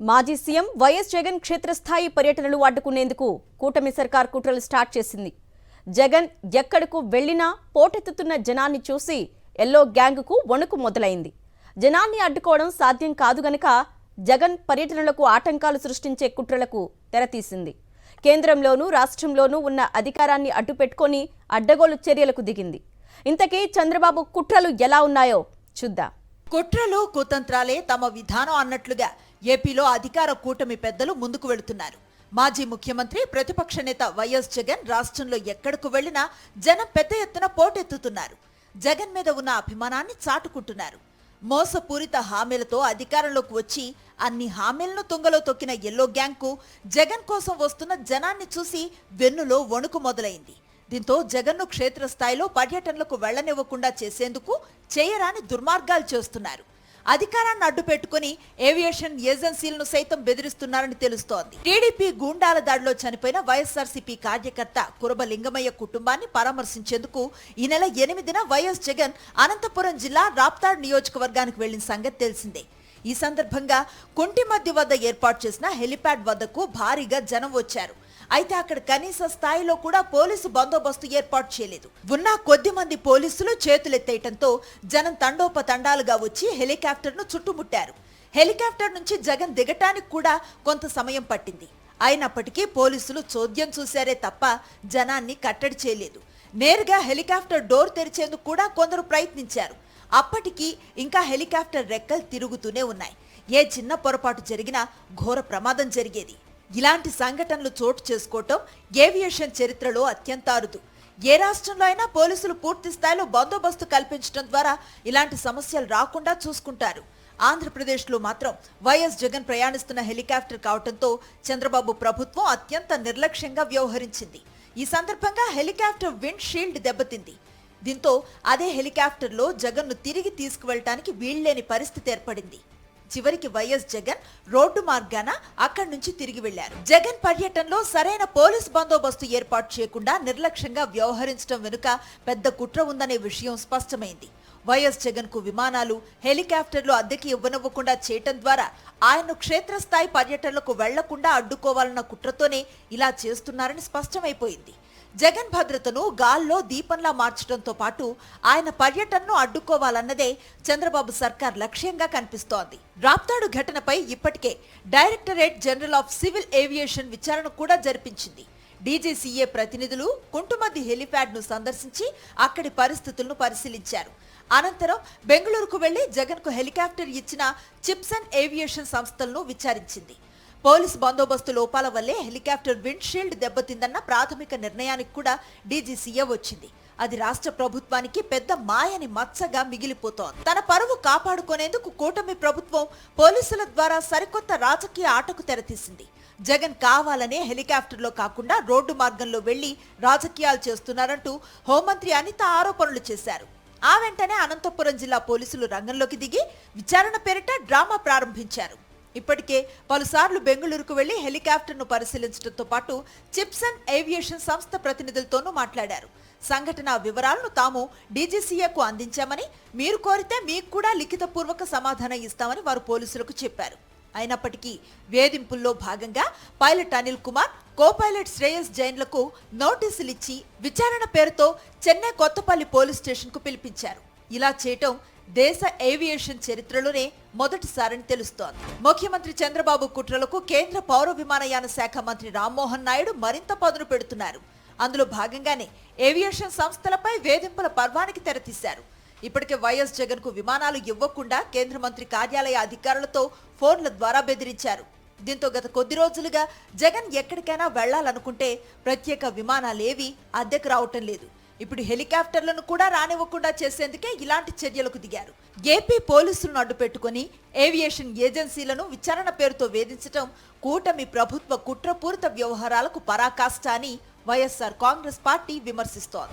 మాజీ CM YS Jagan క్షేత్రస్థాయి పర్యటనలు అడ్డుకునేందుకు కూటమి సర్కార్ కుట్రలు స్టార్ట్ చేసింది. జగన్ ఎక్కడకు వెళ్లినా పోటెత్తుతున్న జనాన్ని చూసి ఎల్లో గ్యాంగ్కు వణుకు మొదలైంది. జనాన్ని అడ్డుకోవడం సాధ్యం కాదు గనక జగన్ పర్యటనలకు ఆటంకాలు సృష్టించే కుట్రలకు తెరతీసింది. కేంద్రంలోనూ రాష్ట్రంలోనూ ఉన్న అధికారాన్ని అడ్డుపెట్టుకొని అడ్డగోలు చర్యలకు దిగింది. ఇంతకీ చంద్రబాబు కుట్రలు ఎలా ఉన్నాయో చూద్దాం. కుట్రలు కుతంత్రాలే తమ విధానం అన్నట్లుగా ఏపీలో అధికార కూటమి పెద్దలు ముందుకు వెళుతున్నారు. మాజీ ముఖ్యమంత్రి ప్రతిపక్ష నేత వైఎస్ జగన్ రాష్ట్రంలో ఎక్కడకు వెళ్లినా జనం పెద్ద ఎత్తున పోటెత్తుతున్నారు. జగన్ మీద ఉన్న అభిమానాన్ని చాటుకుంటున్నారు. మోసపూరిత హామీలతో అధికారంలోకి వచ్చి అన్ని హామీలను తుంగలో తొక్కిన ఎల్లో గ్యాంగ్కు జగన్ కోసం వస్తున్న జనాన్ని చూసి వెన్నులో వణుకు మొదలైంది. దీంతో జగన్ను క్షేత్రస్థాయిలో పర్యటనలకు వెళ్లనివ్వకుండా చేసేందుకు చేయరాని దుర్మార్గాలు చేస్తున్నారు. అధికారాన్ని అడ్డుపెట్టుకుని ఏవియేషన్ ఏజెన్సీలను సైతం బెదిరిస్తున్నారని తెలుస్తోంది. టీడీపీ గూండాల దాడిలో చనిపోయిన వైఎస్ఆర్సీపీ కార్యకర్త కురబ లింగమయ్య కుటుంబాన్ని పరామర్శించేందుకు ఈ నెల 8న వైఎస్ జగన్ అనంతపురం జిల్లా రాప్తాడ్ నియోజకవర్గానికి వెళ్లిన సంగతి తెలిసిందే. ఈ సందర్భంగా కుంటిమద్ది వద్ద ఏర్పాటు చేసిన హెలిప్యాడ్ వద్దకు భారీగా జనం వచ్చారు. అయితే అక్కడ కనీస స్థాయిలో కూడా పోలీసు బందోబస్తు ఏర్పాటు చేయలేదు. ఉన్న కొద్ది మంది పోలీసులు చేతులెత్తేయటంతో జనం తండోపతండాలుగా వచ్చి హెలికాప్టర్ను చుట్టుముట్టారు. హెలికాప్టర్ నుంచి జగన్ దిగటానికి కూడా కొంత సమయం పట్టింది. అయినప్పటికీ పోలీసులు చోద్యం చూశారే తప్ప జనాన్ని కట్టడి చేయలేదు. నేరుగా హెలికాప్టర్ డోర్ తెరిచేందుకు కూడా కొందరు ప్రయత్నించారు. అప్పటికి ఇంకా హెలికాప్టర్ రెక్కలు తిరుగుతూనే ఉన్నాయి. ఏ చిన్న పొరపాటు జరిగినా ఘోర ప్రమాదం జరిగేది. ఇలాంటి సంఘటనలు చోటు చేసుకోవటం ఏవియేషన్ చరిత్రలో అత్యంత అరుదు. ఏ రాష్ట్రంలో అయినా పోలీసులు పూర్తి స్థాయిలో బందోబస్తు కల్పించడం ద్వారా ఇలాంటి సమస్యలు రాకుండా చూసుకుంటారు. ఆంధ్రప్రదేశ్లో మాత్రం వైఎస్ జగన్ ప్రయాణిస్తున్న హెలికాప్టర్ కావడంతో చంద్రబాబు ప్రభుత్వం అత్యంత నిర్లక్ష్యంగా వ్యవహరించింది. ఈ సందర్భంగా హెలికాప్టర్ విండ్ షీల్డ్ దెబ్బతింది. దీంతో అదే హెలికాప్టర్లో జగన్ను తిరిగి తీసుకువెళ్ళటానికి వీల్లేని పరిస్థితి ఏర్పడింది. చివరికి వైఎస్ జగన్ రోడ్డు మార్గాన అక్కడి నుంచి తిరిగి వెళ్లారు. జగన్ పర్యటనలో సరైన పోలీస్ బందోబస్తు ఏర్పాటు చేయకుండా నిర్లక్ష్యంగా వ్యవహరించడం వెనుక పెద్ద కుట్ర ఉందనే విషయం స్పష్టమైంది. వైఎస్ జగన్ కు విమానాలు, హెలికాప్టర్లు అద్దెకి ఇవ్వనివ్వకుండా చేయటం ద్వారా ఆయన్ను క్షేత్రస్థాయి పర్యటనలకు వెళ్లకుండా అడ్డుకోవాలన్న కుట్రతోనే ఇలా చేస్తున్నారని స్పష్టమైపోయింది. జగన్ భద్రతను గాల్లో దీపంలా మార్చడంతో పాటు ఆయన పర్యటనను అడ్డుకోవాలన్నదే చంద్రబాబు సర్కార్ లక్ష్యంగా కనిపిస్తోంది. రాప్తాడు ఘటనపై ఇప్పటికే directorate general of civil aviation విచారణ కూడా జరిపించింది. డీజీసీఏ ప్రతినిధులు కుంటుమద్ది హెలిప్యాడ్ ను సందర్శించి అక్కడి పరిస్థితులను పరిశీలించారు. అనంతరం బెంగళూరుకు వెళ్లి జగన్ కు హెలికాప్టర్ ఇచ్చిన చిప్సన్ ఏవియేషన్ సంస్థలను విచారించింది. పోలీసు బందోబస్తు లోపాల వల్లే హెలికాప్టర్ విండ్ షీల్డ్ దెబ్బతిందన్న ప్రాథమిక నిర్ణయానికి కూడా డీజీసీఏ వచ్చింది. అది రాష్ట్ర ప్రభుత్వానికి పెద్ద మాయని మచ్చగా మిగిలిపోతోంది. తన పరువు కాపాడుకునేందుకు కూటమి ప్రభుత్వం పోలీసుల ద్వారా సరికొత్త రాజకీయ ఆటకు తెరతీసింది. జగన్ కావాలనే హెలికాప్టర్లో కాకుండా రోడ్డు మార్గంలో వెళ్లి రాజకీయాలు చేస్తున్నారంటూ హోంమంత్రి అనిత ఆరోపణలు చేశారు. ఆ వెంటనే అనంతపురం జిల్లా పోలీసులు రంగంలోకి దిగి విచారణ పేరిట డ్రామా ప్రారంభించారు. ఇప్పటికే పలుసార్లు బెంగళూరుకు వెళ్లి హెలికాప్టర్ను పరిశీలించడంతో పాటు చిప్సన్ ఏవియేషన్ సంస్థ ప్రతినిధులతోనూ మాట్లాడారు. సంఘటన వివరాలను తాము డీజీసీఏకు అందించామని, మీరు కోరితే మీకు కూడా లిఖితపూర్వక సమాధానం ఇస్తామని వారు పోలీసులకు చెప్పారు. అయినప్పటికీ వేధింపుల్లో భాగంగా pilot Anil Kumar, co pilot Shreyas జైన్లకు నోటీసులు ఇచ్చి విచారణ పేరుతో చెన్నై కొత్తపల్లి పోలీస్ స్టేషన్ కు పిలిపించారు. ఇలా చేయటం దేశ ఏవియేషన్ చరిత్రలోనే మొదటిసారని తెలుస్తోంది. ముఖ్యమంత్రి చంద్రబాబు కుట్రలకు కేంద్ర పౌర విమానయాన శాఖ మంత్రి రామ్మోహన్ నాయుడు మరింత పదును పెడుతున్నారు. అందులో భాగంగానే ఏవియేషన్ సంస్థలపై వేధింపుల పర్వానికి తెరతీశారు. ఇప్పటికే వైఎస్ జగన్ కు విమానాలు ఇవ్వకుండా కేంద్ర మంత్రి కార్యాలయ అధికారులతో ఫోన్ల ద్వారా బెదిరించారు. దీంతో గత కొద్ది రోజులుగా జగన్ ఎక్కడికైనా వెళ్లాలనుకుంటే ప్రత్యేక విమానాలేవి అద్దెకు రావటం లేదు. ఇప్పుడు హెలికాప్టర్లను కూడా రానివ్వకుండా చేసేందుకే ఇలాంటి చర్యలకు దిగారు. ఏపీ పోలీసులను అడ్డుపెట్టుకుని ఏవియేషన్ ఏజెన్సీలను విచారణ పేరుతో వేధించడం కూటమి ప్రభుత్వ కుట్రపూరిత వ్యవహారాలకు పరాకాష్ట అని వైఎస్ఆర్ కాంగ్రెస్ పార్టీ విమర్శిస్తోంది.